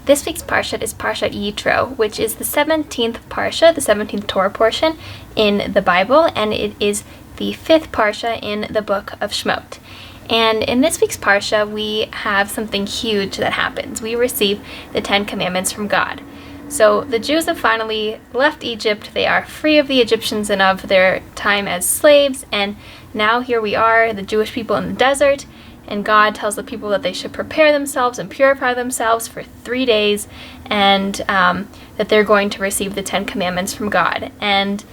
This week's Parsha is Parsha Yitro, which is the 17th Parsha, the 17th Torah portion in the Bible, and it is the 5th Parsha in the book of Shemot. And in this week's Parsha, we have something huge that happens. We receive the 10 Commandments from God. So the Jews have finally left Egypt. They are free of the Egyptians and of their time as slaves, and now here we are, the Jewish people in the desert, and God tells the people that they should prepare themselves and purify themselves for 3 days, and that they're going to receive the 10 Commandments from God. And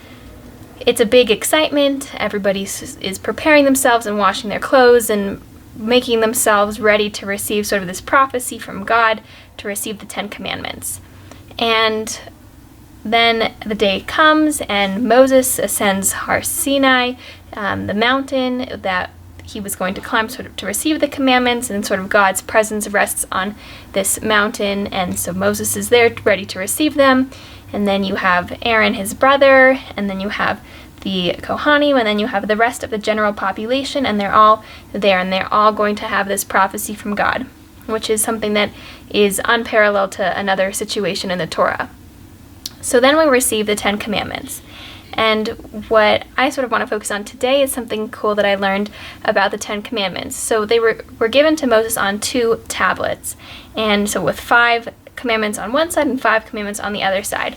it's a big excitement. Everybody is preparing themselves and washing their clothes and making themselves ready to receive sort of this prophecy from God to receive the 10 Commandments. And then the day comes and Moses ascends Har Sinai, the mountain that he was going to climb sort of to receive the commandments, and sort of God's presence rests on this mountain, and so Moses is there ready to receive them. And then you have Aaron, his brother, and then you have the Kohanim, and then you have the rest of the general population, and they're all there, and they're all going to have this prophecy from God, which is something that is unparalleled to another situation in the Torah. So then we receive the 10 Commandments. And what I sort of want to focus on today is something cool that I learned about the 10 Commandments. So they were given to Moses on 2 tablets, and so with 5 commandments on one side and 5 commandments on the other side.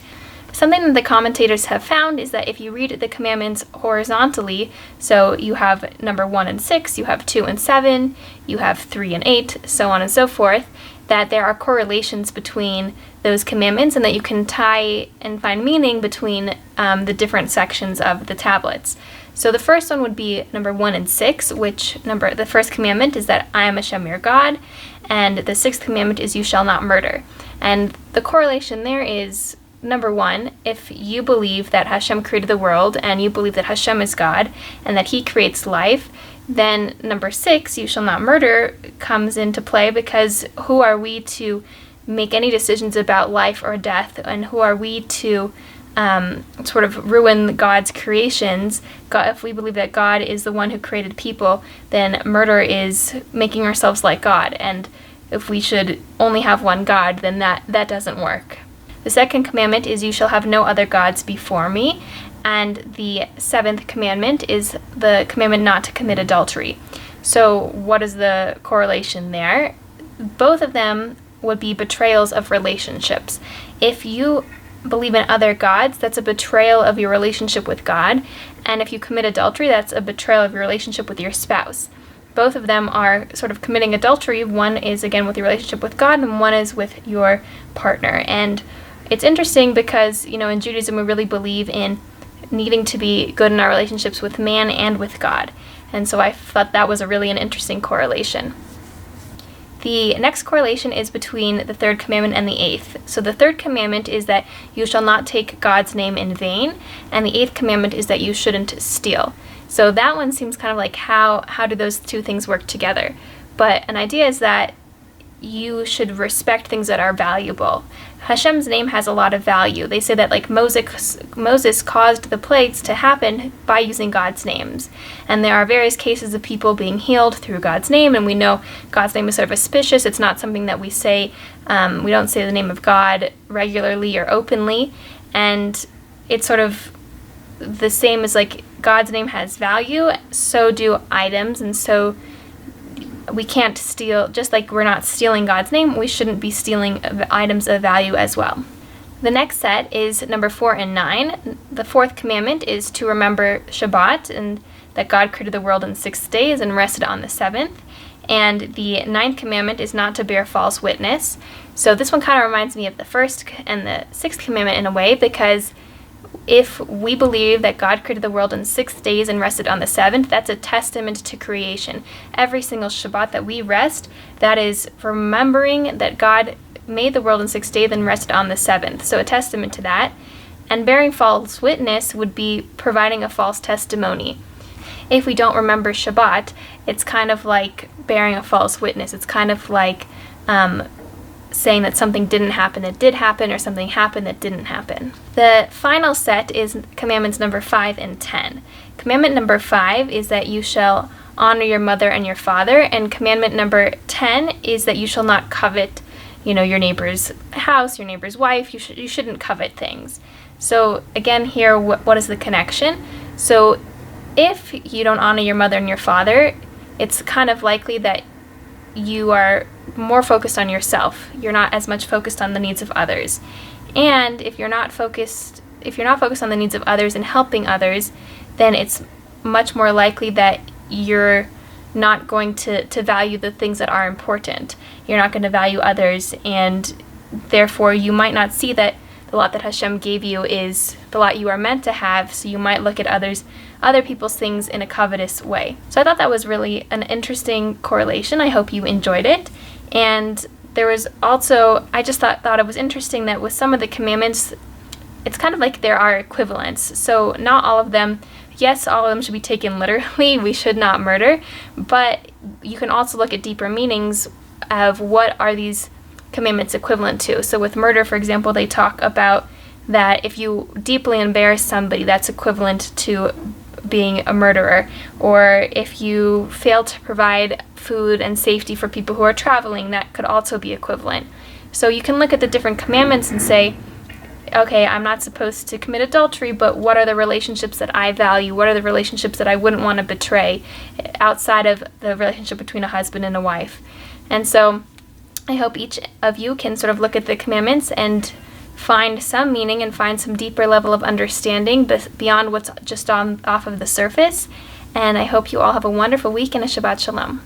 Something that the commentators have found is that if you read the commandments horizontally, so you have number 1 and 6, you have 2 and 7, you have 3 and 8, so on and so forth, that there are correlations between those commandments and that you can tie and find meaning between the different sections of the tablets. So the first one would be number 1 and 6, the first commandment is that I am Hashem your God, and the 6th commandment is you shall not murder. And the correlation there is, number 1, if you believe that Hashem created the world and you believe that Hashem is God and that he creates life, then number 6, you shall not murder, comes into play, because who are we to make any decisions about life or death, and who are we to sort of ruin God's creations? If we believe that God is the one who created people, then murder is making ourselves like God, and if we should only have one God, then that doesn't work. The 2nd commandment is you shall have no other gods before me. And the 7th commandment is the commandment not to commit adultery. So what is the correlation there? Both of them would be betrayals of relationships. If you believe in other gods, that's a betrayal of your relationship with God. And if you commit adultery, that's a betrayal of your relationship with your spouse. Both of them are sort of committing adultery. One is, again, with your relationship with God, and one is with your partner. And it's interesting because, in Judaism, we really believe in needing to be good in our relationships with man and with God. And so I thought that was an interesting correlation. The next correlation is between the 3rd commandment and the 8th. So the 3rd commandment is that you shall not take God's name in vain, and the 8th commandment is that you shouldn't steal. So that one seems kind of like how do those two things work together? But an idea is that you should respect things that are valuable. Hashem's name has a lot of value. They say that Moses caused the plagues to happen by using God's names. And there are various cases of people being healed through God's name, and we know God's name is sort of auspicious. It's not something that we say, we don't say the name of God regularly or openly. And it's sort of the same as like God's name has value, so do items, and so we can't steal, just like we're not stealing God's name, we shouldn't be stealing items of value as well. The next set is number 4 and 9. The 4th commandment is to remember Shabbat, and that God created the world in 6 days and rested on the 7th. And the 9th commandment is not to bear false witness. So this one kind of reminds me of the 1st and the 6th commandment in a way, because if we believe that God created the world in 6 days and rested on the 7th, that's a testament to creation. Every single Shabbat that we rest, that is remembering that God made the world in 6 days and rested on the 7th. So a testament to that. And bearing false witness would be providing a false testimony. If we don't remember Shabbat, it's kind of like bearing a false witness. It's kind of like saying that something didn't happen that did happen, or something happened that didn't happen. The final set is commandments number 5 and 10. Commandment number 5 is that you shall honor your mother and your father, and commandment number 10 is that you shall not covet your neighbor's house, your neighbor's wife. You shouldn't covet things. So again, here, what is the connection? So if you don't honor your mother and your father, it's kind of likely that you are more focused on yourself. You're not as much focused on the needs of others. And if you're not focused on the needs of others and helping others, then it's much more likely that you're not going to value the things that are important. You're not going to value others, and therefore you might not see that the lot that Hashem gave you is the lot you are meant to have, so you might look at other people's things in a covetous way. So I thought that was really an interesting correlation. I hope you enjoyed it. And there was also, I just thought it was interesting that with some of the commandments, it's kind of like there are equivalents. So not all of them, yes, all of them should be taken literally. We should not murder. But you can also look at deeper meanings of what are these commandments equivalent to. So with murder, for example, they talk about that if you deeply embarrass somebody, that's equivalent to being a murderer. Or if you fail to provide food and safety for people who are traveling, that could also be equivalent. So you can look at the different commandments and say, okay, I'm not supposed to commit adultery, but what are the relationships that I value? What are the relationships that I wouldn't want to betray outside of the relationship between a husband and a wife? And so I hope each of you can sort of look at the commandments and find some meaning and find some deeper level of understanding beyond what's just off of the surface. And I hope you all have a wonderful week and a Shabbat Shalom.